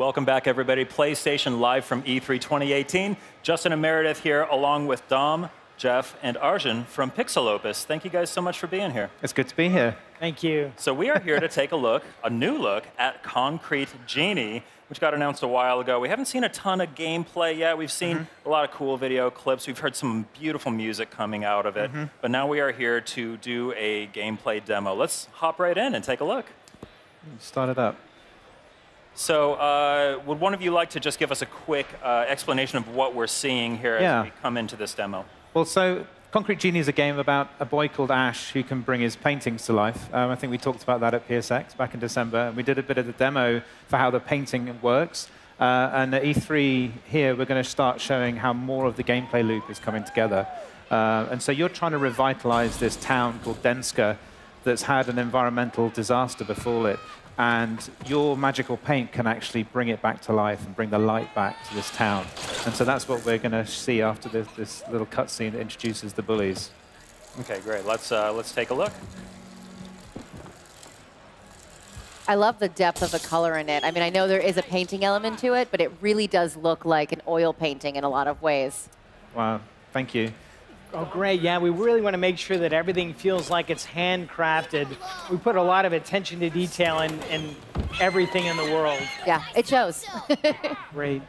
Welcome back, everybody. PlayStation Live from E3 2018. Justin and Meredith here, along with Dom, Jeff, and Arjun from Pixel Opus. Thank you guys so much for being here. It's good to be here. Thank you. So we are here to take a new look at Concrete Genie, which got announced a while ago. We haven't seen a ton of gameplay yet. We've seen a lot of cool video clips. We've heard some beautiful music coming out of it. But now we are here to do a gameplay demo. Let's hop right in and take a look. Start it up. So would one of you like to just give us a quick explanation of what we're seeing here as we come into this demo? Well, so Concrete Genie is a game about a boy called Ash who can bring his paintings to life. I think we talked about that at PSX back in December. We did a bit of the demo for how the painting works. And at E3 here, we're going to start showing how more of the gameplay loop is coming together. And so you're trying to revitalize this town called Denska that's had an environmental disaster befall it. And your magical paint can actually bring it back to life and bring the light back to this town. And so that's what we're going to see after this little cutscene that introduces the bullies. OK, great. Let's take a look. I love the depth of the color in it. I mean, I know there is a painting element to it, but it really does look like an oil painting in a lot of ways. Wow, thank you. Oh, great. Yeah, we really want to make sure that everything feels like it's handcrafted. We put a lot of attention to detail in everything in the world. Yeah, it shows. Great.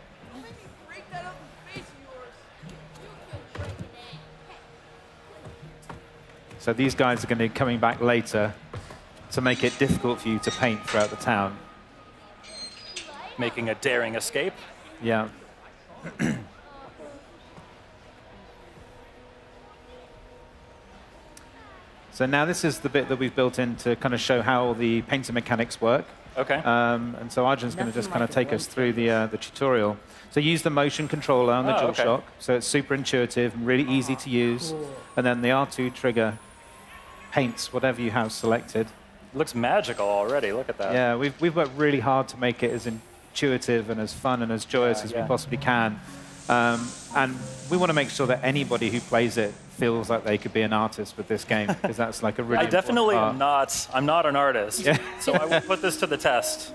So these guys are going to be coming back later to make it difficult for you to paint throughout the town. Making a daring escape. Yeah. So now this is the bit that we've built in to kind of show how the painting mechanics work. OK. And so Arjun's going to just kind of take us through the tutorial. So use the motion controller on the DualShock. So it's super intuitive and really easy to use. Cool. And then the R2 trigger paints whatever you have selected. It looks magical already. Look at that. Yeah, we've worked really hard to make it as intuitive and as fun and as joyous as we possibly can. And we want to make sure that anybody who plays it feels like they could be an artist with this game, because that's like a really I definitely am not. I'm not an artist, yeah. So I will put this to the test.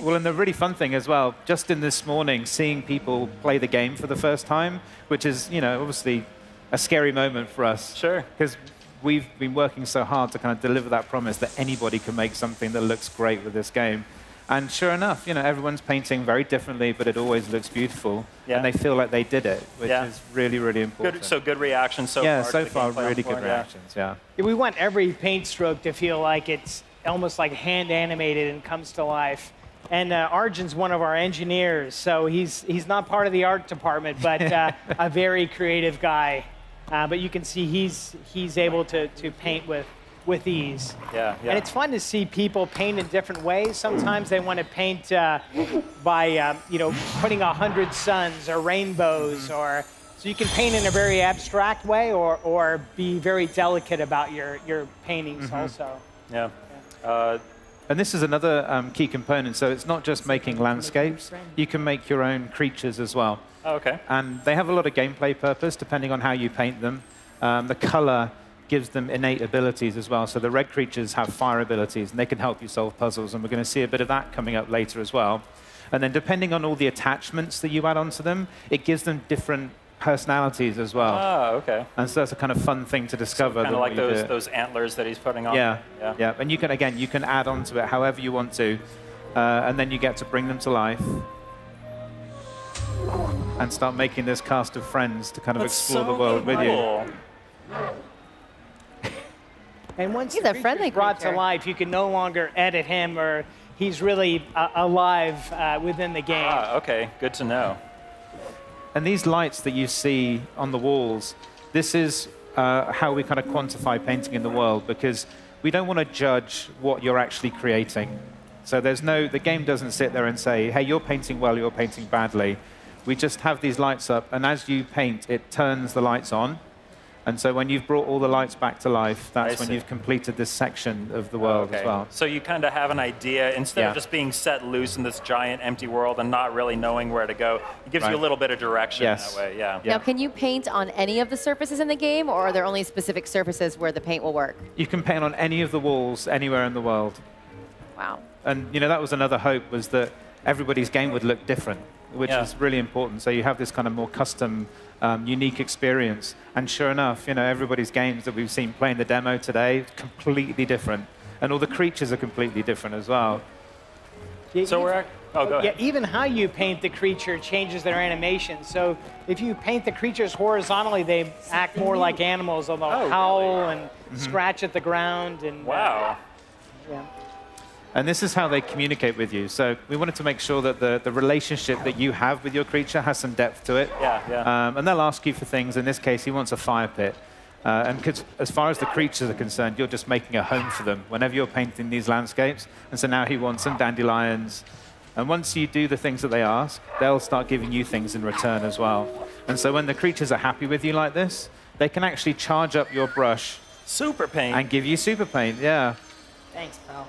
Well, and the really fun thing as well, just in this morning, seeing people play the game for the first time, which is, you know, obviously a scary moment for us. Sure. Because we've been working so hard to kind of deliver that promise that anybody can make something that looks great with this game. And sure enough, you know, everyone's painting very differently, but it always looks beautiful. Yeah. And they feel like they did it, which is really, really important. Good, so good reactions so far. Yeah, so far, really good reactions, yeah. We want every paint stroke to feel like it's almost like hand animated and comes to life. And Arjun's one of our engineers, so he's not part of the art department, but a very creative guy. But you can see he's able to paint with ease. Yeah. And it's fun to see people paint in different ways. Sometimes they want to paint by you know, putting 100 suns or rainbows, or so you can paint in a very abstract way, or be very delicate about your paintings also. Yeah. And this is another key component. So it's not just making landscapes. You can make your own creatures as well. Oh, OK. And they have a lot of gameplay purpose, depending on how you paint them. The color gives them innate abilities as well. So the red creatures have fire abilities, and they can help you solve puzzles. And we're going to see a bit of that coming up later as well. And then depending on all the attachments that you add onto them, it gives them different personalities as well. Oh, OK. And so that's a kind of fun thing to discover. So kind of like those antlers that he's putting on. Yeah. And you can, again, you can add onto it however you want to. And then you get to bring them to life and start making this cast of friends to kind of explore the world with you. And once he's a friendly brought to life, you can no longer edit him, or he's really alive within the game. OK, good to know. And these lights that you see on the walls, this is how we kind of quantify painting in the world, because we don't want to judge what you're actually creating. So the game doesn't sit there and say, hey, you're painting well, you're painting badly. We just have these lights up, and as you paint, it turns the lights on. And so when you've brought all the lights back to life, that's when you've completed this section of the world as well. So you kind of have an idea, instead of just being set loose in this giant empty world and not really knowing where to go, it gives you a little bit of direction that way. Now, can you paint on any of the surfaces in the game, or are there only specific surfaces where the paint will work? You can paint on any of the walls anywhere in the world. Wow. And you know, that was another hope, was that everybody's game would look different, which is really important. So you have this kind of more custom, unique experience. And sure enough, everybody's games that we've seen playing the demo today, completely different. And all the creatures are completely different as well. So we're at, oh, go ahead. Yeah, even how you paint the creature changes their animation. So if you paint the creatures horizontally, they act more like animals. They'll howl and scratch at the ground. And, wow. Yeah. And this is how they communicate with you. So we wanted to make sure that the relationship that you have with your creature has some depth to it. Yeah. And they'll ask you for things. In this case, he wants a fire pit. And as far as the creatures are concerned, you're just making a home for them whenever you're painting these landscapes. And so now he wants some dandelions. And once you do the things that they ask, they'll start giving you things in return as well. And so when the creatures are happy with you like this, they can actually charge up your brush. Super paint. And give you super paint, yeah. Thanks, pal.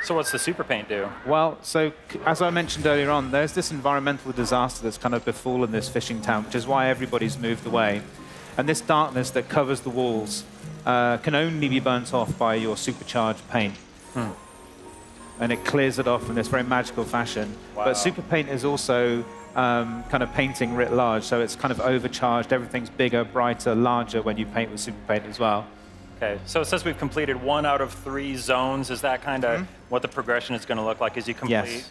So what's the super paint do? Well, so as I mentioned earlier on, there's this environmental disaster that's kind of befallen this fishing town, which is why everybody's moved away. And this darkness that covers the walls can only be burnt off by your supercharged paint. And it clears it off in this very magical fashion. Wow. But super paint is also kind of painting writ large, so it's kind of overcharged. Everything's bigger, brighter, larger when you paint with super paint as well. Okay, so it says we've completed 1 out of 3 zones. Is that kind of what the progression is going to look like as you complete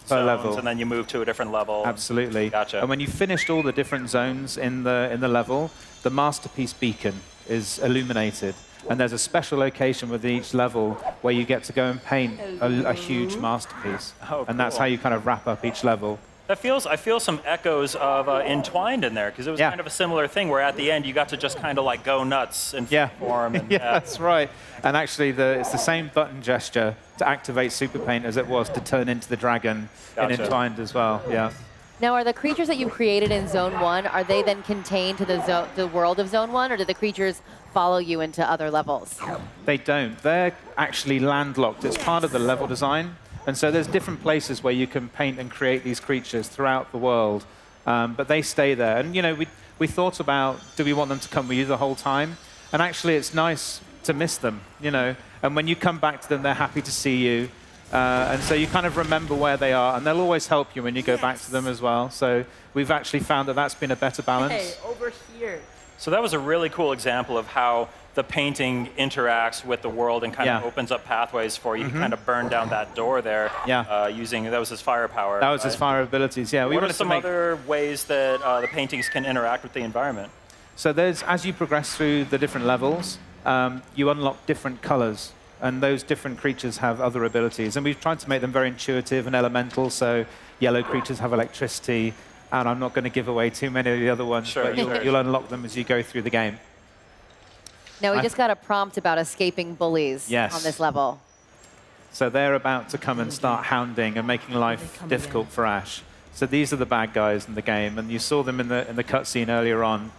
per zones level, and then you move to a different level? Absolutely. Gotcha. And when you've finished all the different zones in the level, the masterpiece beacon is illuminated. And there's a special location within each level where you get to go and paint a huge masterpiece. Oh, and that's cool. how you kind of wrap up each level. That feels, I feel some echoes of Entwined in there, because it was kind of a similar thing where at the end you got to just kind of like go nuts and form. And, That's right. And actually, it's the same button gesture to activate super paint as it was to turn into the dragon in Entwined as well. Yeah. Now, are the creatures that you created in Zone 1, are they then contained to the world of Zone 1, or do the creatures follow you into other levels? They don't. They're actually landlocked. It's part of the level design. And so there's different places where you can paint and create these creatures throughout the world. But they stay there. And, we thought about, do we want them to come with you the whole time? And actually, it's nice to miss them, And when you come back to them, they're happy to see you. And so you kind of remember where they are, and they'll always help you when you go back to them as well. So we've actually found that that's been a better balance. Hey, over here. So that was a really cool example of how the painting interacts with the world and kind of opens up pathways for you to kind of burn down that door there using, that was his firepower. That was his fire abilities, yeah. What are some other ways that the paintings can interact with the environment? So as you progress through the different levels, you unlock different colors. And those different creatures have other abilities. And we've tried to make them very intuitive and elemental. So yellow creatures have electricity. And I'm not going to give away too many of the other ones, but you'll unlock them as you go through the game. Now, we just got a prompt about escaping bullies on this level. So they're about to come and start hounding and making life difficult for Ash. So these are the bad guys in the game. And you saw them in the cutscene earlier on.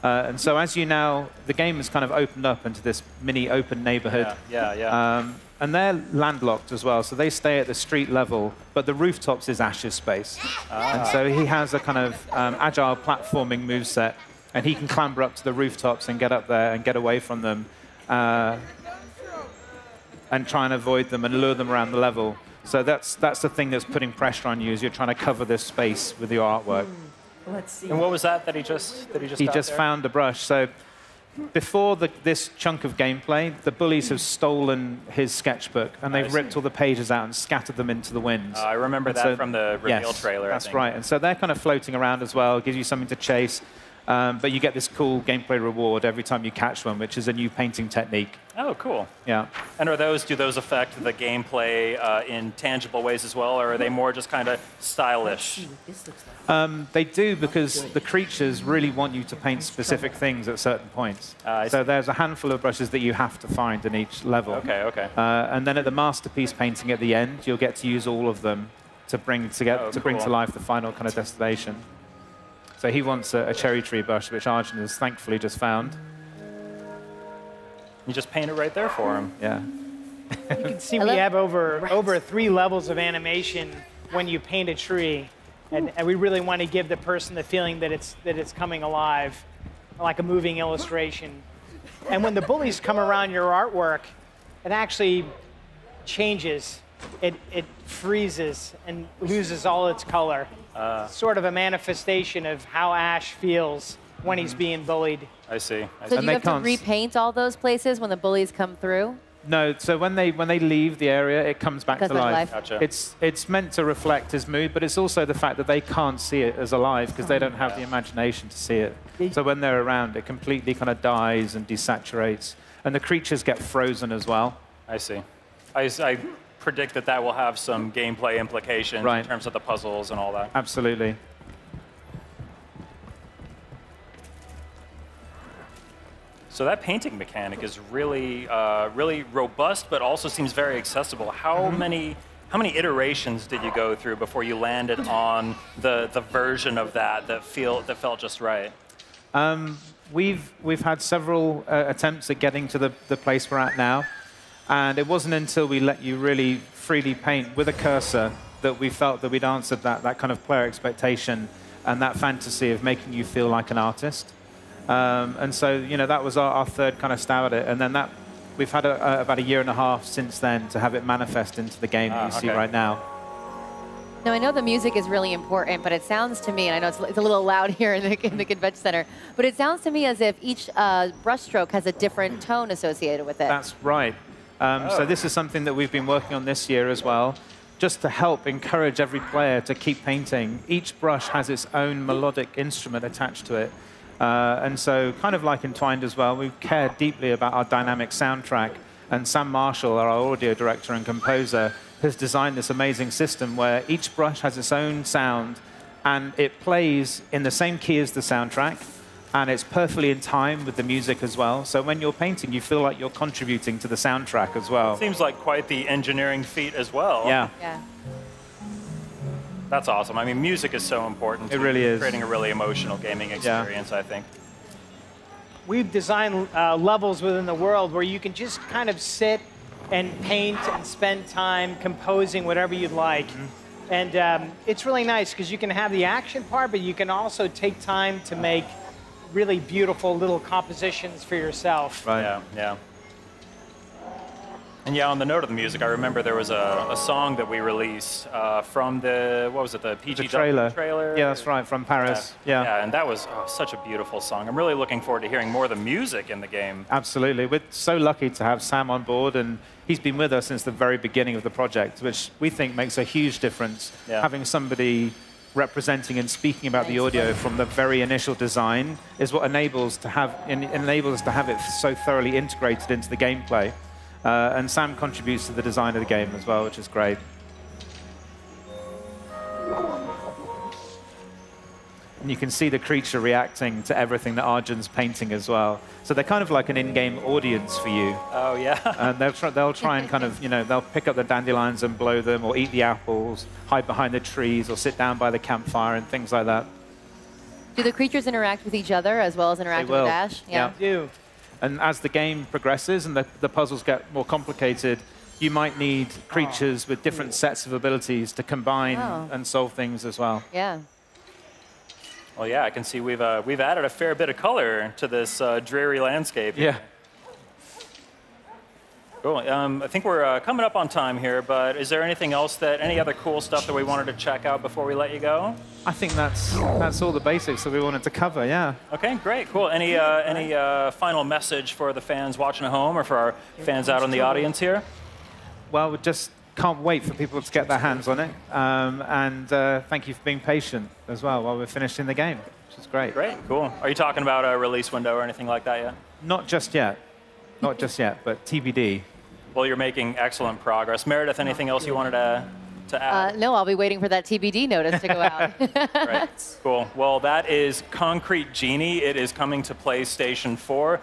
And so as the game has kind of opened up into this mini open neighborhood. And they're landlocked as well, so they stay at the street level, but the rooftops is Ash's space. And so he has a kind of agile platforming moveset, and he can clamber up to the rooftops and get up there and get away from them and try and avoid them and lure them around the level. So that's the thing that's putting pressure on you, is you're trying to cover this space with your artwork. Let's see. And what was that he just found a brush. So before this chunk of gameplay, the bullies have stolen his sketchbook, and they've ripped all the pages out and scattered them into the wind. I remember that from the reveal trailer. That's right. And so they're kind of floating around as well, gives you something to chase. But you get this cool gameplay reward every time you catch one, which is a new painting technique. Oh, cool. Yeah. And do those affect the gameplay in tangible ways as well, or are they more just kind of stylish? They do, because the creatures really want you to paint specific things at certain points. So there's a handful of brushes that you have to find in each level. Okay. And then at the masterpiece painting at the end, you'll get to use all of them to bring to life the final kind of destination. So he wants a cherry tree brush, which Arjun has thankfully just found. You just paint it right there for him. Yeah. You can see we have over 3 levels of animation when you paint a tree. And we really want to give the person the feeling that it's coming alive, like a moving illustration. And when the bullies come around your artwork, it actually changes it freezes and loses all its color. Sort of a manifestation of how Ash feels when he's being bullied. I see. So do you have to repaint all those places when the bullies come through? No, so when they leave the area, it comes back to life. Gotcha. It's meant to reflect his mood, but it's also the fact that they can't see it as alive because they don't have the imagination to see it. So when they're around, it completely kind of dies and desaturates, and the creatures get frozen as well. I see. I predict that that will have some gameplay implications in terms of the puzzles and all that. Absolutely. So that painting mechanic is really, really robust, but also seems very accessible. How many iterations did you go through before you landed on the version of that felt just right? We've had several attempts at getting to the place we're at now, and it wasn't until we let you really freely paint with a cursor that we felt that we'd answered that kind of player expectation and that fantasy of making you feel like an artist. And so, that was our third kind of stab at it. And then we've had about a year and a half since then to have it manifest into the game that you see right now. Now, I know the music is really important, but it sounds to me, and I know it's a little loud here in the convention center, but it sounds to me as if each brushstroke has a different tone associated with it. That's right. So this is something that we've been working on this year as well, just to help encourage every player to keep painting. Each brush has its own melodic instrument attached to it. And so, kind of like Entwined as well, we care deeply about our dynamic soundtrack. And Sam Marshall, our audio director and composer, has designed this amazing system where each brush has its own sound, and it plays in the same key as the soundtrack, and it's perfectly in time with the music as well. So when you're painting, you feel like you're contributing to the soundtrack as well. It seems like quite the engineering feat as well. Yeah. That's awesome. I mean, music is so important. It really is. Creating a really emotional gaming experience, I think. We've designed levels within the world where you can just kind of sit and paint and spend time composing whatever you'd like. And it's really nice because you can have the action part, but you can also take time to make really beautiful little compositions for yourself. Right. Yeah. And yeah, on the note of the music, I remember there was a song that we released from the PGW trailer? Yeah, that's right, from Paris. Yeah, and that was such a beautiful song. I'm really looking forward to hearing more of the music in the game. Absolutely. We're so lucky to have Sam on board, and he's been with us since the very beginning of the project, which we think makes a huge difference. Having somebody representing and speaking about the audio from the very initial design is what enables us to have it so thoroughly integrated into the gameplay. And Sam contributes to the design of the game as well, which is great. And you can see the creature reacting to everything that Arjun's painting as well. So they're kind of like an in-game audience for you. Oh, yeah. And they'll try and kind of, they'll pick up the dandelions and blow them, or eat the apples, hide behind the trees, or sit down by the campfire and things like that. Do the creatures interact with each other as well as interact with Ash? Yeah, they do. And as the game progresses and the puzzles get more complicated, you might need creatures with different sets of abilities to combine and solve things as well. Yeah. Well, yeah, I can see we've added a fair bit of color to this dreary landscape. Yeah. Cool. I think we're coming up on time here, but is there anything else any other cool stuff that we wanted to check out before we let you go? I think that's all the basics that we wanted to cover, yeah. Okay, great, cool. Any final message for the fans watching at home or for our fans out in the audience here? Well, we just can't wait for people to get their hands on it. And thank you for being patient as well while we're finishing the game, which is great. Great, cool. Are you talking about a release window or anything like that yet? Not just yet. Not just yet, but TBD. Well, you're making excellent progress. Meredith, anything else you wanted to add? No, I'll be waiting for that TBD notice to go out. Right. Cool. Well, that is Concrete Genie. It is coming to PlayStation 4.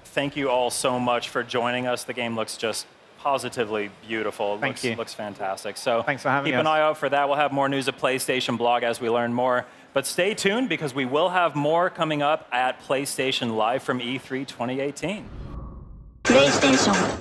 Thank you all so much for joining us. The game looks just positively beautiful. Thank you. Looks fantastic. So thanks for having us. Keep an eye out for that. We'll have more news at PlayStation Blog as we learn more. But stay tuned because we will have more coming up at PlayStation Live from E3 2018. PlayStation